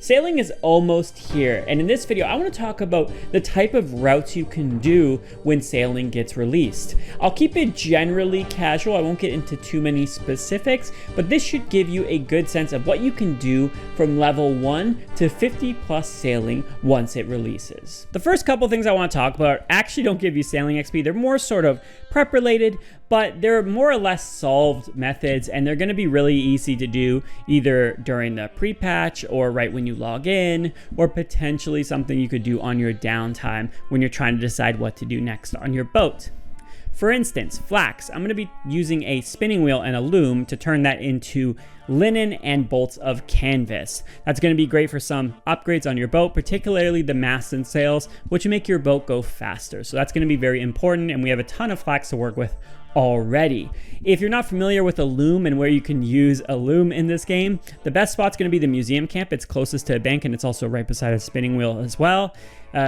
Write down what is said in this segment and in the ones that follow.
Sailing is almost here, and in this video I want to talk about the type of routes you can do when sailing gets released. I'll keep it generally casual, I won't get into too many specifics, but this should give you a good sense of what you can do from level 1 to 50 plus sailing once it releases. The first couple things I want to talk about actually don't give you sailing XP, they're more sort of prep related, but they're more or less solved methods, and they're going to be really easy to do either during the pre-patch or right when you log in, or potentially something you could do on your downtime when you're trying to decide what to do next on your boat. For instance, flax. I'm going to be using a spinning wheel and a loom to turn that into linen and bolts of canvas. That's going to be great for some upgrades on your boat, particularly the masts and sails, which make your boat go faster. So that's going to be very important, and we have a ton of flax to work with already. If you're not familiar with a loom and where you can use a loom in this game, the best spot's going to be the museum camp. It's closest to a bank, and it's also right beside a spinning wheel as well.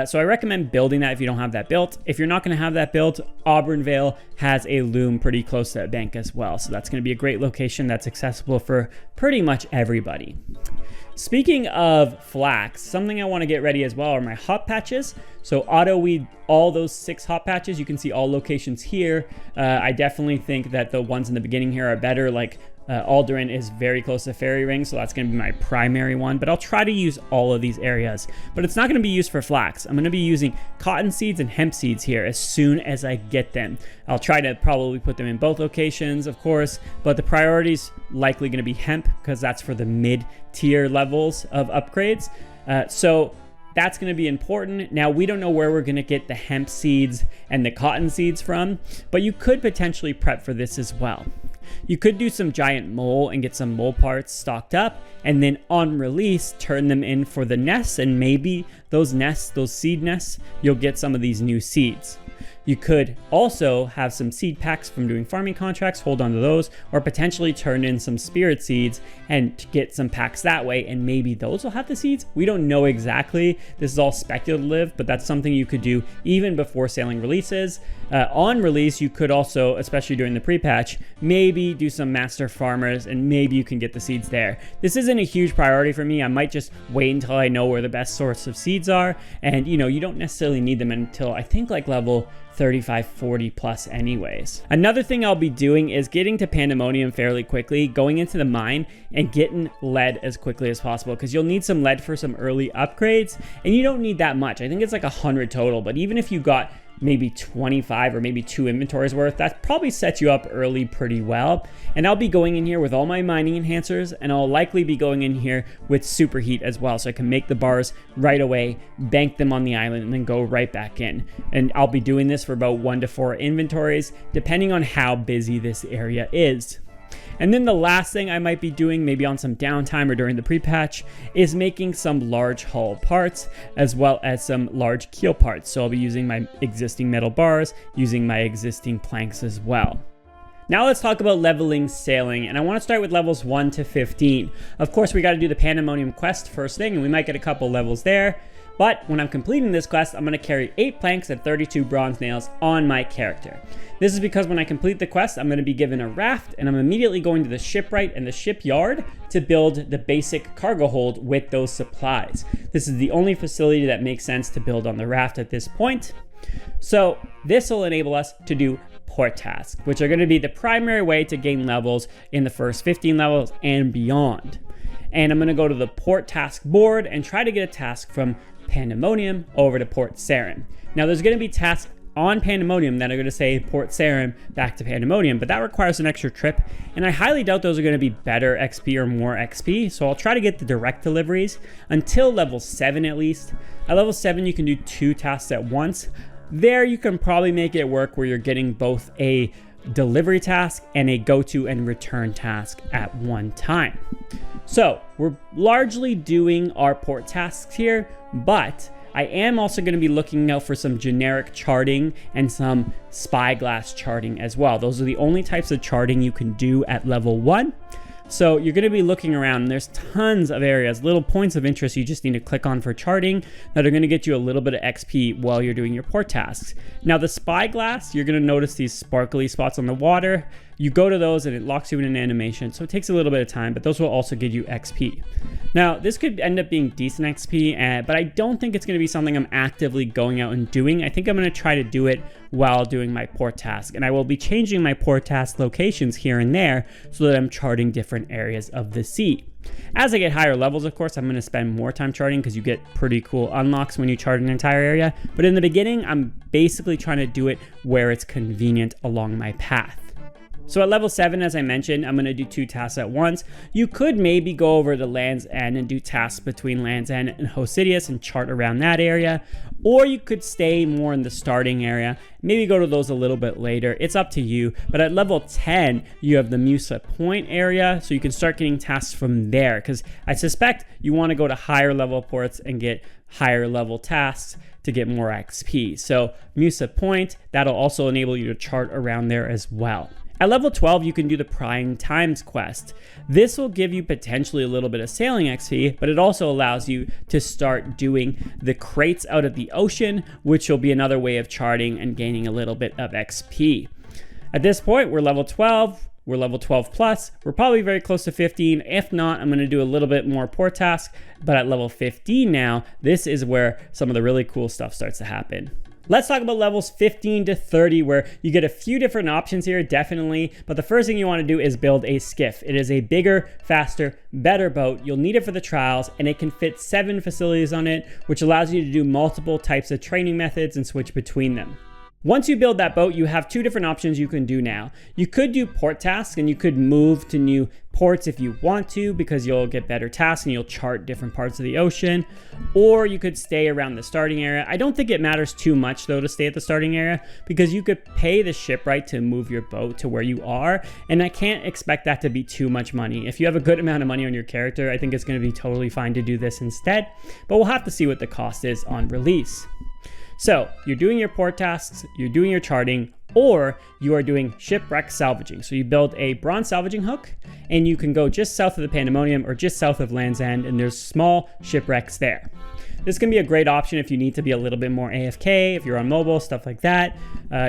So I recommend building that if you don't have that built. If you're not going to have that built, Auburnvale has a loom pretty close to a bank as well. So that's going to be a great location that's accessible for pretty much everybody. Speaking of flax, something I want to get ready as well are my hot patches. So auto weed all those 6 hot patches. You can see all locations here. I definitely think that the ones in the beginning here are better. Like Alderan is very close to Fairy Ring, so that's going to be my primary one, but I'll try to use all of these areas. But it's not going to be used for flax. I'm going to be using cotton seeds and hemp seeds here as soon as I get them. I'll try to probably put them in both locations, of course, but the priority's likely going to be hemp because that's for the mid-tier levels of upgrades. So that's going to be important. Now, we don't know where we're going to get the hemp seeds and the cotton seeds from, but you could potentially prep for this as well. You could do some giant mole and get some mole parts stocked up, and then on release, turn them in for the nests, and maybe those nests, those seed nests, you'll get some of these new seeds. You could also have some seed packs from doing farming contracts, hold on to those, or potentially turn in some spirit seeds and get some packs that way, and maybe those will have the seeds. We don't know exactly. This is all speculative, but that's something you could do even before sailing releases. On release, you could also, especially during the pre-patch, maybe do some master farmers, and maybe you can get the seeds there. This isn't a huge priority for me. I might just wait until I know where the best source of seeds are, and you don't necessarily need them until I think like level 35, 40 plus anyways. Another thing I'll be doing is getting to Pandemonium fairly quickly, going into the mine and getting lead as quickly as possible, because you'll need some lead for some early upgrades, and you don't need that much. I think it's like 100 total, but even if you got maybe 25 or maybe 2 inventories worth, that probably sets you up early pretty well. And I'll be going in here with all my mining enhancers, and I'll likely be going in here with superheat as well, so I can make the bars right away, bank them on the island, and then go right back in. And I'll be doing this for about 1 to 4 inventories, depending on how busy this area is. And then the last thing I might be doing, maybe on some downtime or during the pre-patch, is making some large hull parts as well as some large keel parts. So I'll be using my existing metal bars, using my existing planks as well. Now let's talk about leveling sailing, and I want to start with levels 1 to 15. Of course, we got to do the Pandemonium quest first thing, and we might get a couple levels there. But when I'm completing this quest, I'm going to carry 8 planks and 32 bronze nails on my character. This is because when I complete the quest, I'm going to be given a raft, and I'm immediately going to the shipwright and the shipyard to build the basic cargo hold with those supplies. This is the only facility that makes sense to build on the raft at this point. So this will enable us to do port tasks, which are going to be the primary way to gain levels in the first 15 levels and beyond. And I'm going to go to the port task board and try to get a task from Pandemonium over to Port Sarim. Now there's going to be tasks on Pandemonium that are going to say Port Sarim back to Pandemonium, but that requires an extra trip, and I highly doubt those are going to be better XP or more XP, so I'll try to get the direct deliveries until level 7 at least. At level 7 you can do 2 tasks at once. There you can probably make it work where you're getting both a delivery task and a go to and return task at one time. So we're largely doing our port tasks here, but I am also going to be looking out for some generic charting and some spyglass charting as well. Those are the only types of charting you can do at level 1. So you're going to be looking around, and there's tons of areas, little points of interest you just need to click on for charting that are going to get you a little bit of XP while you're doing your port tasks. Now the spyglass, you're going to notice these sparkly spots on the water. You go to those and it locks you in an animation, so it takes a little bit of time, but those will also give you XP. Now, this could end up being decent XP, but I don't think it's going to be something I'm actively going out and doing. I think I'm going to try to do it while doing my port task, and I will be changing my port task locations here and there so that I'm charting different areas of the sea. As I get higher levels, of course, I'm going to spend more time charting because you get pretty cool unlocks when you chart an entire area. But in the beginning, I'm basically trying to do it where it's convenient along my path. So at level 7, as I mentioned, I'm going to do 2 tasks at once. You could maybe go over to Land's End and do tasks between Land's End and Hosidius and chart around that area. Or you could stay more in the starting area, maybe go to those a little bit later. It's up to you. But at level 10, you have the Musa Point area, so you can start getting tasks from there. Because I suspect you want to go to higher level ports and get higher level tasks to get more XP. So Musa Point, that'll also enable you to chart around there as well. At level 12, you can do the Prying Times quest. This will give you potentially a little bit of sailing XP, but it also allows you to start doing the crates out of the ocean, which will be another way of charting and gaining a little bit of XP. At this point, we're level 12. We're level 12 plus. We're probably very close to 15. If not, I'm going to do a little bit more port task. But at level 15 now, this is where some of the really cool stuff starts to happen. Let's talk about levels 15 to 30, where you get a few different options here, definitely. But the first thing you want to do is build a skiff. It is a bigger, faster, better boat. You'll need it for the trials, and it can fit 7 facilities on it, which allows you to do multiple types of training methods and switch between them. Once you build that boat, you have 2 different options you can do now. You could do port tasks, and you could move to new ports if you want to, because you'll get better tasks and you'll chart different parts of the ocean. Or you could stay around the starting area. I don't think it matters too much though to stay at the starting area, because you could pay the shipwright to move your boat to where you are, and I can't expect that to be too much money. If you have a good amount of money on your character, I think it's going to be totally fine to do this instead, but we'll have to see what the cost is on release. So you're doing your port tasks, you're doing your charting, or you are doing shipwreck salvaging. So you build a bronze salvaging hook, and you can go just south of the Pandemonium or just south of Land's End, and there's small shipwrecks there. This can be a great option if you need to be a little bit more AFK, if you're on mobile, stuff like that.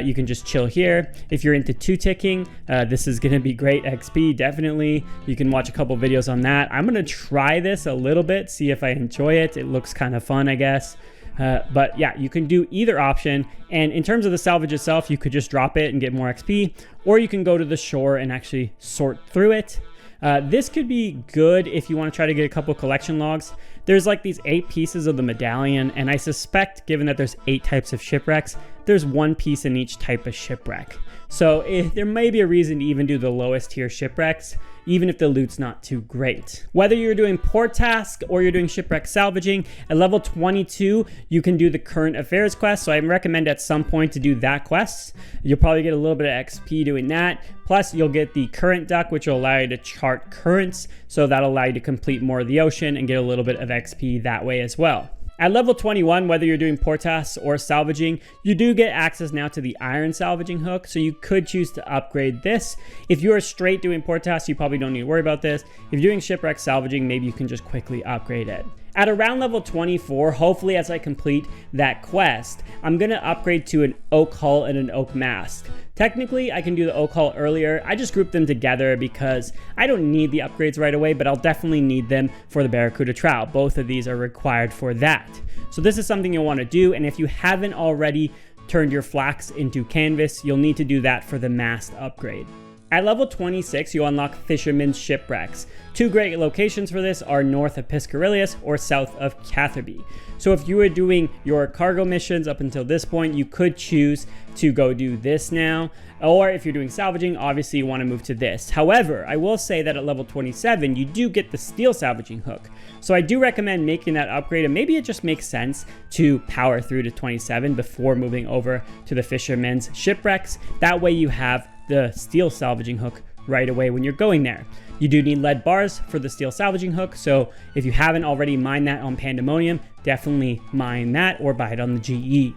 You can just chill here. If you're into 2-ticking, this is gonna be great XP, definitely. You can watch a couple videos on that. I'm gonna try this a little bit, see if I enjoy it. It looks kind of fun, I guess. But yeah, you can do either option. And in terms of the salvage itself, you could just drop it and get more XP, or you can go to the shore and actually sort through it. This could be good if you want to try to get a couple collection logs. There's like these 8 pieces of the medallion, and I suspect, given that there's 8 types of shipwrecks, there's 1 piece in each type of shipwreck. So there may be a reason to even do the lowest tier shipwrecks, even if the loot's not too great. Whether you're doing port task or you're doing shipwreck salvaging, at level 22, you can do the current affairs quest. So I recommend at some point to do that quest. You'll probably get a little bit of XP doing that. Plus you'll get the current duck, which will allow you to chart currents. So that'll allow you to complete more of the ocean and get a little bit of XP that way as well. At level 21, whether you're doing port tasks or salvaging, you do get access now to the iron salvaging hook, so you could choose to upgrade this. If you are straight doing port tasks, you probably don't need to worry about this. If you're doing shipwreck salvaging, maybe you can just quickly upgrade it. At around level 24, hopefully as I complete that quest, I'm going to upgrade to an oak hull and an oak mast. Technically, I can do the oak hull earlier. I just grouped them together because I don't need the upgrades right away, but I'll definitely need them for the Barracuda trial. Both of these are required for that. So this is something you'll want to do, and if you haven't already turned your flax into canvas, you'll need to do that for the mast upgrade. At level 26, you unlock Fisherman's Shipwrecks. 2 great locations for this are north of Piscarilius or south of Catherby. So if you were doing your cargo missions up until this point, you could choose to go do this now. Or if you're doing salvaging, obviously you want to move to this. However, I will say that at level 27, you do get the steel salvaging hook. So I do recommend making that upgrade, and maybe it just makes sense to power through to 27 before moving over to the Fisherman's Shipwrecks. That way you have the steel salvaging hook right away when you're going there. You do need lead bars for the steel salvaging hook, so if you haven't already mined that on Pandemonium, definitely mine that or buy it on the GE.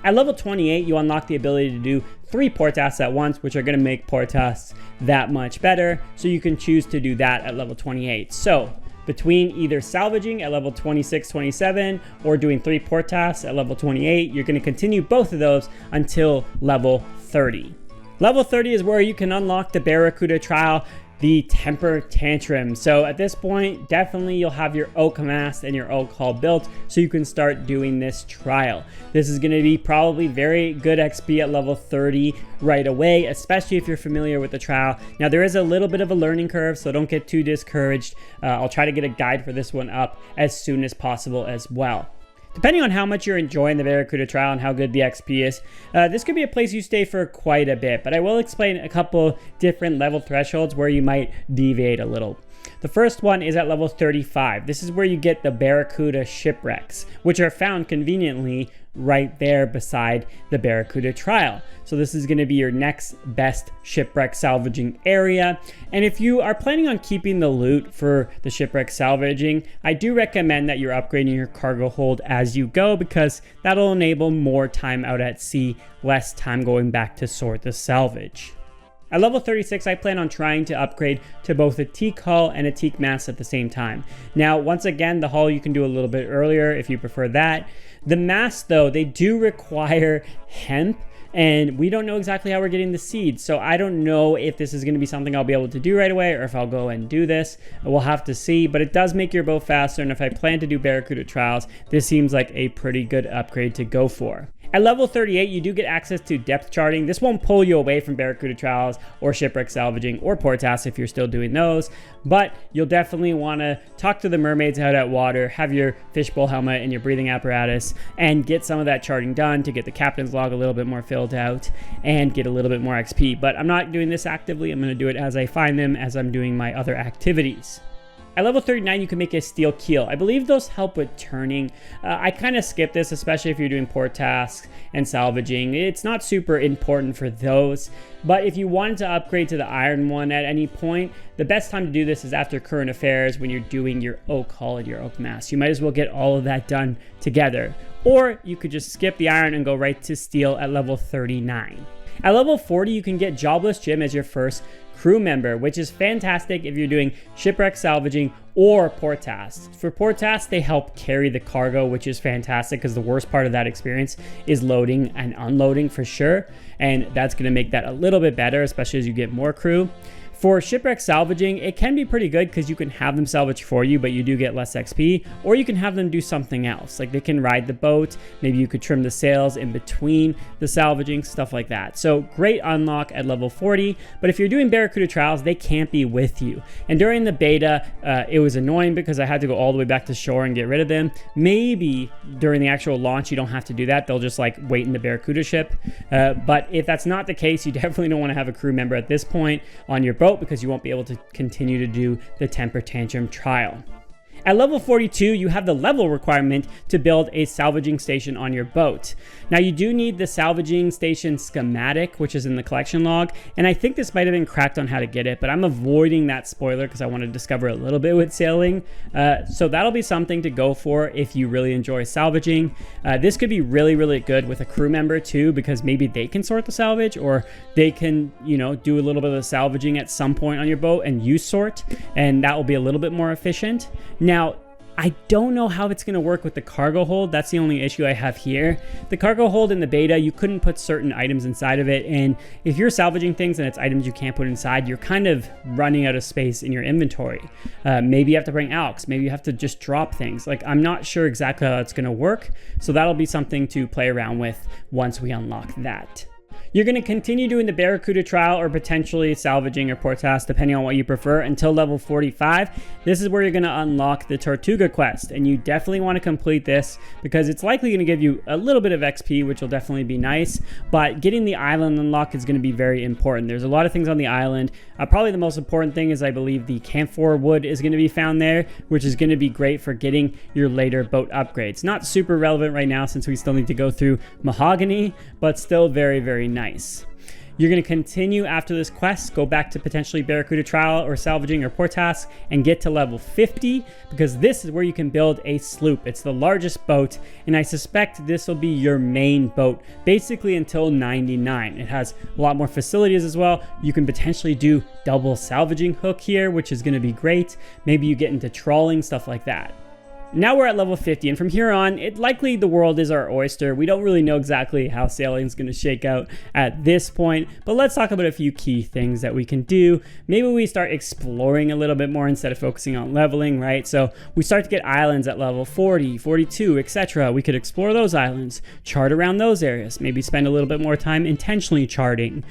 At level 28, you unlock the ability to do 3 port tasks at once, which are going to make port tasks that much better, so you can choose to do that at level 28. So between either salvaging at level 26, 27, or doing 3 port tasks at level 28, you're going to continue both of those until level 30. Level 30 is where you can unlock the Barracuda trial, the temper tantrum. So at this point, definitely you'll have your oak mast and your oak hull built so you can start doing this trial. This is going to be probably very good XP at level 30 right away, especially if you're familiar with the trial. Now there is a little bit of a learning curve, so don't get too discouraged. I'll try to get a guide for this one up as soon as possible as well. Depending on how much you're enjoying the Barracuda trial and how good the XP is, this could be a place you stay for quite a bit, but I will explain a couple different level thresholds where you might deviate a little. The first one is at level 35. This is where you get the Barracuda shipwrecks, which are found conveniently right there beside the Barracuda trial. So this is going to be your next best shipwreck salvaging area. And if you are planning on keeping the loot for the shipwreck salvaging, I do recommend that you're upgrading your cargo hold as you go, because that'll enable more time out at sea, less time going back to sort the salvage. At level 36, I plan on trying to upgrade to both a teak hull and a teak mast at the same time. Now, once again, the hull you can do a little bit earlier if you prefer that. The masts, though, they do require hemp, and we don't know exactly how we're getting the seeds. So I don't know if this is going to be something I'll be able to do right away or if I'll go and do this. We'll have to see, but it does make your boat faster. And if I plan to do Barracuda trials, this seems like a pretty good upgrade to go for. At level 38, you do get access to depth charting. This won't pull you away from Barracuda trials or shipwreck salvaging or port tasks if you're still doing those, but you'll definitely want to talk to the mermaids out at water, have your fishbowl helmet and your breathing apparatus, and get some of that charting done to get the captain's log a little bit more filled out and get a little bit more XP. But I'm not doing this actively. I'm going to do it as I find them, as I'm doing my other activities. At level 39, you can make a steel keel. I believe those help with turning. I kind of skip this, especially if you're doing port tasks and salvaging. It's not super important for those, but if you wanted to upgrade to the iron one at any point, the best time to do this is after current affairs when you're doing your oak hull and your oak mast. You might as well get all of that done together. Or you could just skip the iron and go right to steel at level 39. At level 40, you can get Jobless Jim as your first crew member, which is fantastic if you're doing shipwreck salvaging or port tasks. For port tasks, they help carry the cargo, which is fantastic because the worst part of that experience is loading and unloading for sure. And that's going to make that a little bit better, especially as you get more crew. For shipwreck salvaging, it can be pretty good because you can have them salvage for you, but you do get less XP, or you can have them do something else. Like they can ride the boat, maybe you could trim the sails in between the salvaging, stuff like that. So great unlock at level 40, but if you're doing Barracuda trials, they can't be with you. And during the beta, it was annoying because I had to go all the way back to shore and get rid of them. Maybe during the actual launch, you don't have to do that. They'll just like wait in the Barracuda ship. But if that's not the case, you definitely don't want to have a crew member at this point on your boat, because you won't be able to continue to do the temper tantrum trial. At level 42, you have the level requirement to build a salvaging station on your boat. Now you do need the salvaging station schematic, which is in the collection log, and I think this might have been cracked on how to get it, but I'm avoiding that spoiler because I want to discover a little bit with sailing. So that'll be something to go for if you really enjoy salvaging. This could be really, really good with a crew member too, because maybe they can sort the salvage, or they can, do a little bit of the salvaging at some point on your boat and you sort, and that will be a little bit more efficient. Now, I don't know how it's going to work with the cargo hold. That's the only issue I have here. The cargo hold in the beta, you couldn't put certain items inside of it. And if you're salvaging things and it's items you can't put inside, you're kind of running out of space in your inventory. Maybe you have to bring alks. Maybe you have to just drop things. Like, I'm not sure exactly how it's going to work. So that'll be something to play around with once we unlock that. You're going to continue doing the Barracuda trial or potentially salvaging or port tasks, depending on what you prefer, until level 45. This is where you're going to unlock the Tortuga quest, and you definitely want to complete this because it's likely going to give you a little bit of XP, which will definitely be nice, but getting the island unlock is going to be very important. There's a lot of things on the island. Probably the most important thing is, I believe, the camphor wood is going to be found there, which is going to be great for getting your later boat upgrades. Not super relevant right now since we still need to go through mahogany, but still very, very nice. You're going to continue after this quest, go back to potentially Barracuda trial or salvaging or port tasks, and get to level 50, because this is where you can build a sloop. It's the largest boat, and I suspect this will be your main boat basically until 99. It has a lot more facilities as well. You can potentially do double salvaging hook here, which is going to be great. Maybe you get into trawling, stuff like that. Now we're at level 50, and from here on, likely the world is our oyster. We don't really know exactly how sailing is going to shake out at this point, but let's talk about a few key things that we can do. Maybe we start exploring a little bit more instead of focusing on leveling, right? So we start to get islands at level 40, 42, etc. We could explore those islands, chart around those areas, maybe spend a little bit more time intentionally charting.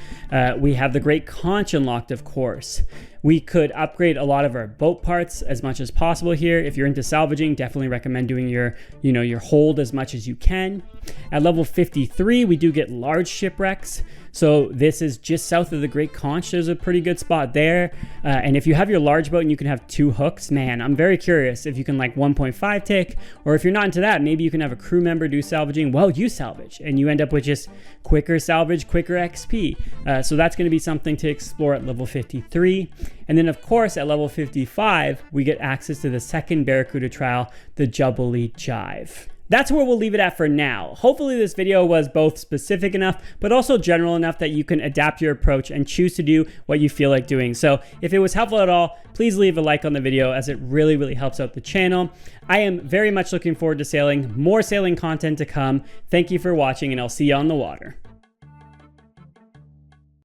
We have the Great Conch unlocked, of course. We could upgrade a lot of our boat parts as much as possible here. If you're into salvaging, definitely recommend doing your hold as much as you can. At level 53, we do get large shipwrecks. So this is just south of the Great Conch. There's a pretty good spot there. And if you have your large boat and you can have 2 hooks, man, I'm very curious if you can like 1.5 tick, or if you're not into that, maybe you can have a crew member do salvaging while you salvage, and you end up with just quicker salvage, quicker XP. So that's going to be something to explore at level 53. And then of course at level 55, we get access to the second Barracuda trial, the Jubilee Jive. That's where we'll leave it at for now. Hopefully this video was both specific enough, but also general enough that you can adapt your approach and choose to do what you feel like doing. So if it was helpful at all, please leave a like on the video, as it really, really helps out the channel. I am very much looking forward to sailing, more sailing content to come. Thank you for watching, and I'll see you on the water.